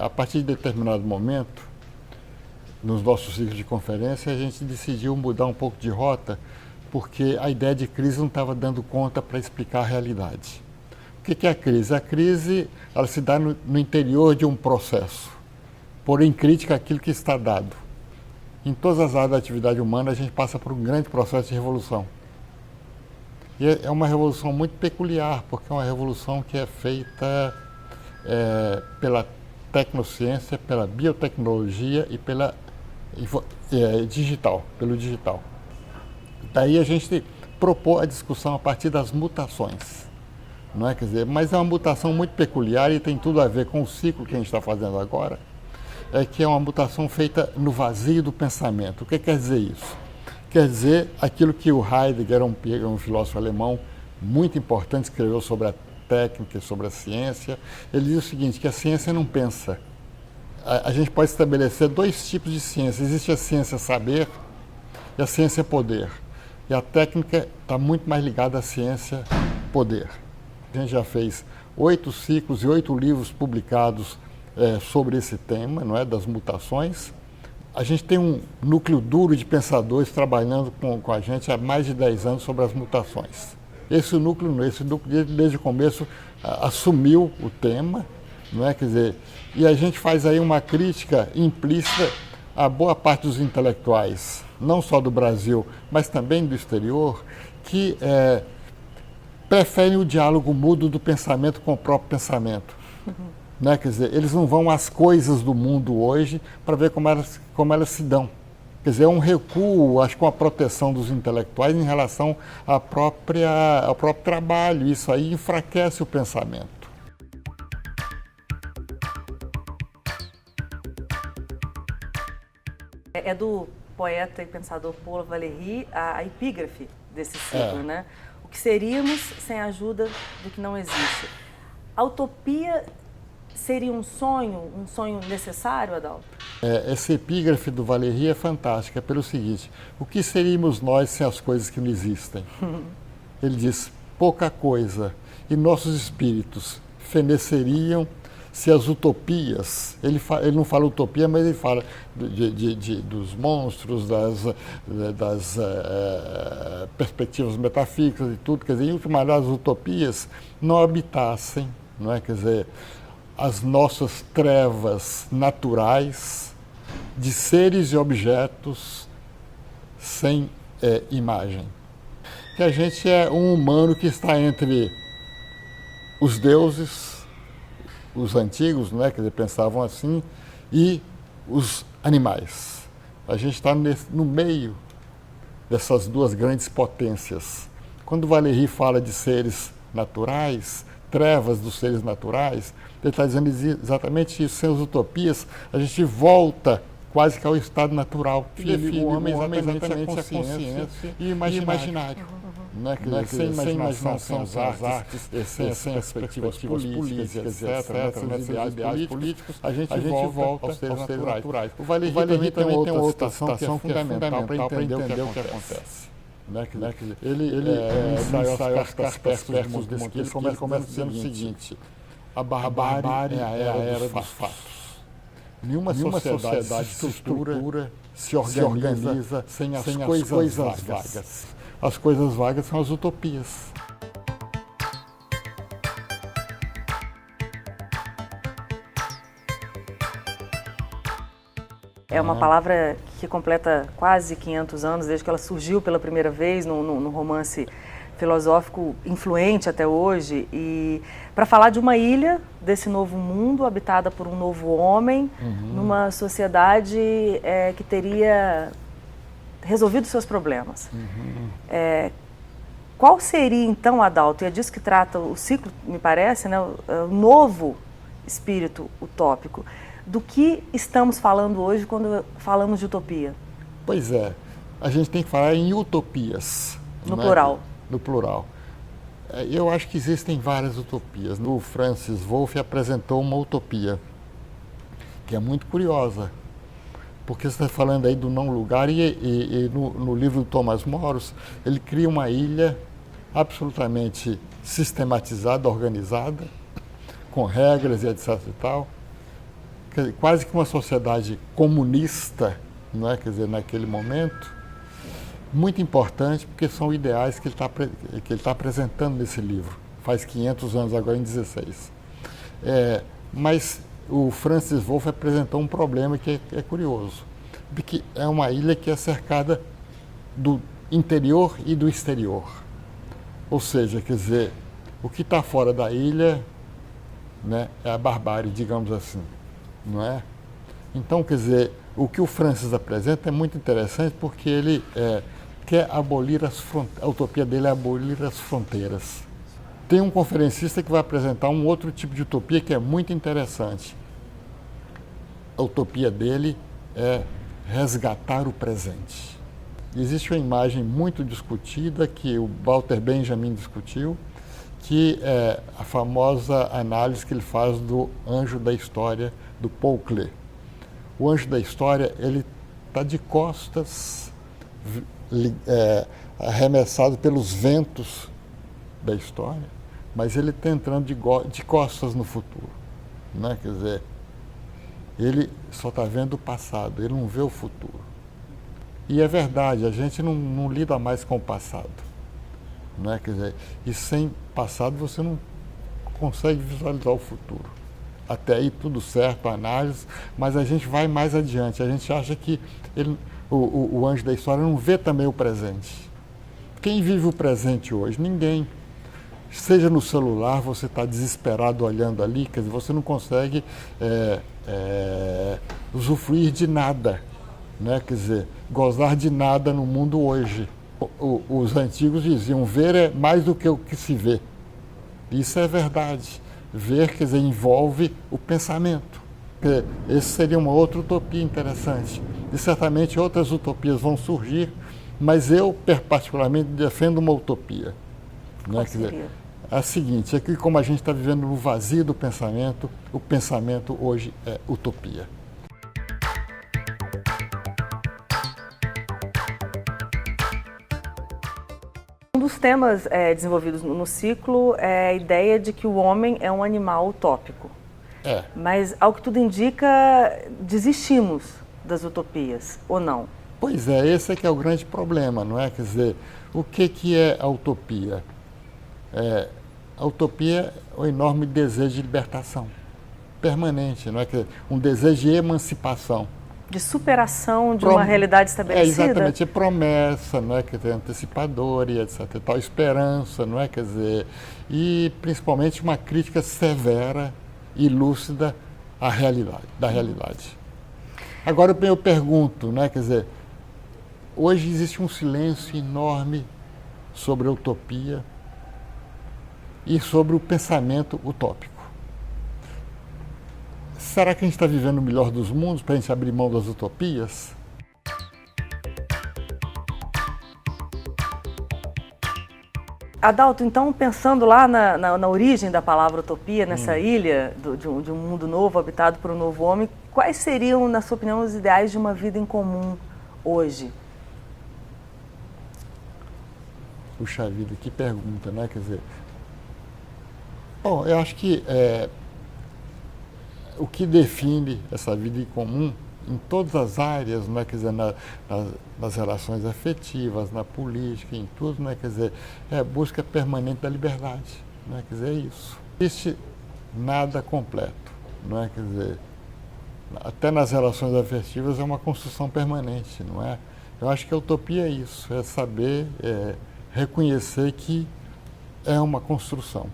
a partir de determinado momento, nos nossos ciclos de conferência, a gente decidiu mudar um pouco de rota, porque a ideia de crise não estava dando conta para explicar a realidade. O que é a crise? A crise, ela se dá no interior de um processo, porém crítica àquilo que está dado. Em todas as áreas da atividade humana, a gente passa por um grande processo de revolução. E é uma revolução muito peculiar, porque é uma revolução que é feita pela tecnociência, pela biotecnologia e pelo digital. Daí a gente propôs a discussão a partir das mutações. Não é? Quer dizer, mas é uma mutação muito peculiar e tem tudo a ver com o ciclo que a gente está fazendo agora, que é uma mutação feita no vazio do pensamento. O que quer dizer isso? Quer dizer aquilo que o Heidegger, um filósofo alemão muito importante, escreveu sobre a técnica, sobre a ciência. Ele diz o seguinte, que a ciência não pensa. A gente pode estabelecer dois tipos de ciência. Existe a ciência saber e a ciência poder. E a técnica está muito mais ligada à ciência poder. A gente já fez 8 ciclos e 8 livros publicados sobre esse tema, não é, das mutações. A gente tem um núcleo duro de pensadores trabalhando com a gente há mais de 10 anos sobre as mutações. Esse núcleo desde o começo assumiu o tema, não é? Quer dizer, e a gente faz aí uma crítica implícita a boa parte dos intelectuais, não só do Brasil, mas também do exterior, que preferem o diálogo mútuo do pensamento com o próprio pensamento. Né? Quer dizer, eles não vão às coisas do mundo hoje para ver como elas se dão. Quer dizer, é um recuo, acho que com a proteção dos intelectuais em relação ao próprio trabalho. Isso aí enfraquece o pensamento. É do poeta e pensador Paul Valéry a epígrafe desse ciclo, né? O que seríamos sem a ajuda do que não existe. A utopia seria um sonho necessário, Adalto? Essa epígrafe do Valéry é fantástica, pelo seguinte: o que seríamos nós sem as coisas que não existem? Ele diz, pouca coisa, e nossos espíritos feneceriam se as utopias, ele não fala utopia, mas ele fala dos monstros, das perspectivas metafísicas e tudo, quer dizer, em última análise, as utopias não habitassem, não é? Quer dizer, as nossas trevas naturais de seres e objetos sem imagem. Que a gente é um humano que está entre os deuses, os antigos, né, quer dizer, pensavam assim, e os animais. A gente está no meio dessas duas grandes potências. Quando Valéry fala de seres naturais, trevas dos seres naturais, ele está dizendo exatamente isso. Sem as utopias, a gente volta quase que ao estado natural, que define o homem exatamente a consciência e imaginário. Sem imaginação, sem as artes, sem as perspectivas políticas, etc., sem ideais políticos, a gente volta aos seres naturais. O Valéry também tem outra citação que é fundamental para entender o que acontece. Ele ensaiou as cartas desse que ele começa dizendo o seguinte: a barbárie é a era dos fatos. Nenhuma sociedade se estrutura, se organiza sem as coisas vagas. As coisas vagas são as utopias. É uma palavra que completa quase 500 anos, desde que ela surgiu pela primeira vez num romance filosófico influente até hoje, e para falar de uma ilha, desse novo mundo, habitada por um novo homem, numa sociedade que teria resolvido seus problemas. Qual seria então, Adalto, e é disso que trata o ciclo, me parece, né, o novo espírito utópico, do que estamos falando hoje quando falamos de utopia? Pois é, a gente tem que falar em utopias. No plural. No plural. Eu acho que existem várias utopias. O Francis Wolff apresentou uma utopia que é muito curiosa, porque você está falando aí do não lugar e no livro do Thomas Moros, ele cria uma ilha absolutamente sistematizada, organizada, com regras e etc e tal, quase que uma sociedade comunista, não é? Quer dizer, naquele momento, muito importante, porque são ideais que ele tá apresentando nesse livro, faz 500 anos, agora em 16. Mas o Francis Wolff apresentou um problema que é curioso, porque é uma ilha que é cercada do interior e do exterior. Ou seja, quer dizer, o que está fora da ilha, né, é a barbárie, digamos assim, não é? Então, quer dizer, o que o Francis apresenta é muito interessante porque ele quer abolir a utopia dele é abolir as fronteiras. Tem um conferencista que vai apresentar um outro tipo de utopia que é muito interessante. A utopia dele é resgatar o presente. Existe uma imagem muito discutida que o Walter Benjamin discutiu, que é a famosa análise que ele faz do anjo da história, do Paul Klee. O anjo da história, ele está de costas, arremessado pelos ventos da história, mas ele está entrando de costas no futuro, né? Quer dizer, ele só está vendo o passado, ele não vê o futuro. E é verdade, a gente não lida mais com o passado, né? Quer dizer, e sem passado você não consegue visualizar o futuro. Até aí tudo certo, a análise, mas a gente vai mais adiante, a gente acha que o anjo da história não vê também o presente. Quem vive o presente hoje? Ninguém. Seja no celular, você está desesperado olhando ali, quer dizer, você não consegue usufruir de nada, né? Quer dizer, gozar de nada no mundo hoje. Os antigos diziam, ver é mais do que o que se vê. Isso é verdade. Ver, quer dizer, envolve o pensamento. Esse seria uma outra utopia interessante. E certamente outras utopias vão surgir, mas eu, particularmente, defendo uma utopia. Né? Quer dizer, a seguinte, é que como a gente está vivendo no vazio do pensamento, o pensamento hoje é utopia. Um dos temas desenvolvidos no ciclo é a ideia de que o homem é um animal utópico. Mas, ao que tudo indica, desistimos das utopias, ou não? Pois é, esse é que é o grande problema, não é? Quer dizer, o que é a utopia? A utopia é o enorme desejo de libertação permanente, não é? Quer dizer, um desejo de emancipação. De superação de uma realidade estabelecida? Exatamente, promessa, não é? Quer dizer, antecipadora e etc. E tal, esperança, não é? Quer dizer, e principalmente uma crítica severa e lúcida da realidade. Agora eu pergunto, né? Quer dizer, hoje existe um silêncio enorme sobre a utopia e sobre o pensamento utópico. Será que a gente está vivendo o melhor dos mundos para a gente abrir mão das utopias? Adalto, então, pensando lá na origem da palavra utopia, nessa ilha de um mundo novo, habitado por um novo homem, quais seriam, na sua opinião, os ideais de uma vida em comum hoje? Puxa vida, que pergunta, né? Quer dizer, bom, eu acho que o que define essa vida em comum em todas as áreas, né? Quer dizer, nas relações afetivas, na política, em tudo, né? Quer dizer, é a busca permanente da liberdade, né? Quer dizer, é isso. Não existe nada completo, não é? Quer dizer, até nas relações afetivas é uma construção permanente, não é? Eu acho que a utopia é isso, é saber reconhecer que é uma construção.